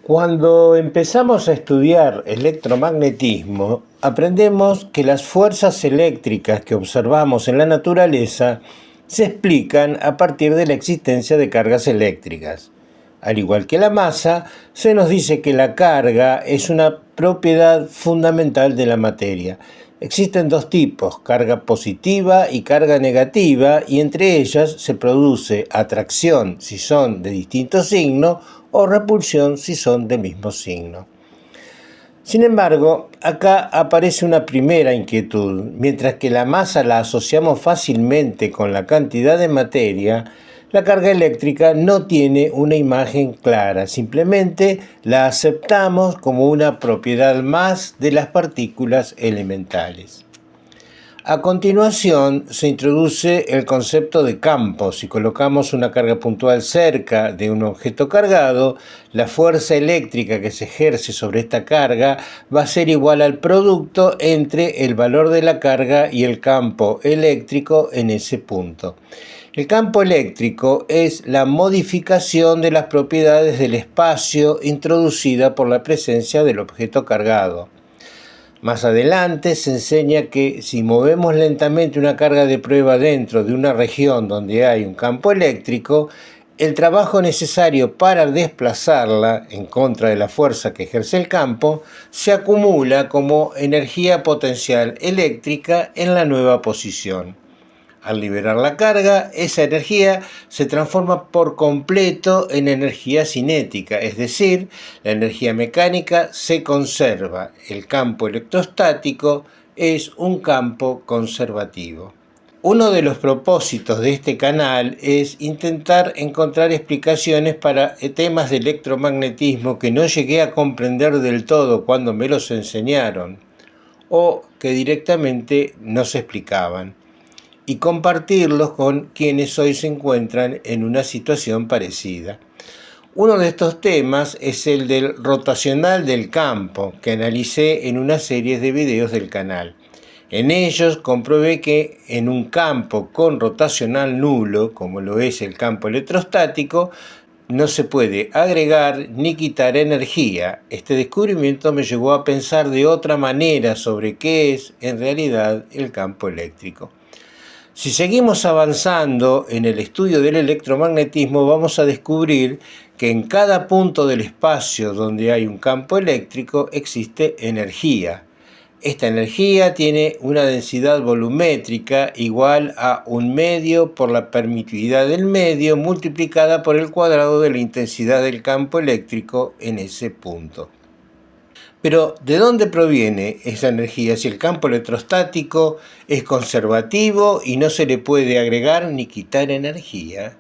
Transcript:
Cuando empezamos a estudiar electromagnetismo, aprendemos que las fuerzas eléctricas que observamos en la naturaleza se explican a partir de la existencia de cargas eléctricas. Al igual que la masa, se nos dice que la carga es una propiedad fundamental de la materia. Existen dos tipos, carga positiva y carga negativa, y entre ellas se produce atracción si son de distinto signo o repulsión si son del mismo signo. Sin embargo, acá aparece una primera inquietud. Mientras que la masa la asociamos fácilmente con la cantidad de materia, la carga eléctrica no tiene una imagen clara, simplemente la aceptamos como una propiedad más de las partículas elementales. A continuación se introduce el concepto de campo. Si colocamos una carga puntual cerca de un objeto cargado, la fuerza eléctrica que se ejerce sobre esta carga va a ser igual al producto entre el valor de la carga y el campo eléctrico en ese punto. El campo eléctrico es la modificación de las propiedades del espacio introducida por la presencia del objeto cargado. Más adelante se enseña que si movemos lentamente una carga de prueba dentro de una región donde hay un campo eléctrico, el trabajo necesario para desplazarla en contra de la fuerza que ejerce el campo se acumula como energía potencial eléctrica en la nueva posición. Al liberar la carga, esa energía se transforma por completo en energía cinética, es decir, la energía mecánica se conserva. El campo electrostático es un campo conservativo. Uno de los propósitos de este canal es intentar encontrar explicaciones para temas de electromagnetismo que no llegué a comprender del todo cuando me los enseñaron o que directamente no se explicaban, y compartirlos con quienes hoy se encuentran en una situación parecida. Uno de estos temas es el del rotacional del campo, que analicé en una serie de videos del canal. En ellos comprobé que en un campo con rotacional nulo, como lo es el campo electrostático, no se puede agregar ni quitar energía. Este descubrimiento me llevó a pensar de otra manera sobre qué es en realidad el campo eléctrico. Si seguimos avanzando en el estudio del electromagnetismo, vamos a descubrir que en cada punto del espacio donde hay un campo eléctrico existe energía. Esta energía tiene una densidad volumétrica igual a 1/2 por la permitividad del medio multiplicada por el cuadrado de la intensidad del campo eléctrico en ese punto. Pero, ¿de dónde proviene esa energía si el campo electrostático es conservativo y no se le puede agregar ni quitar energía?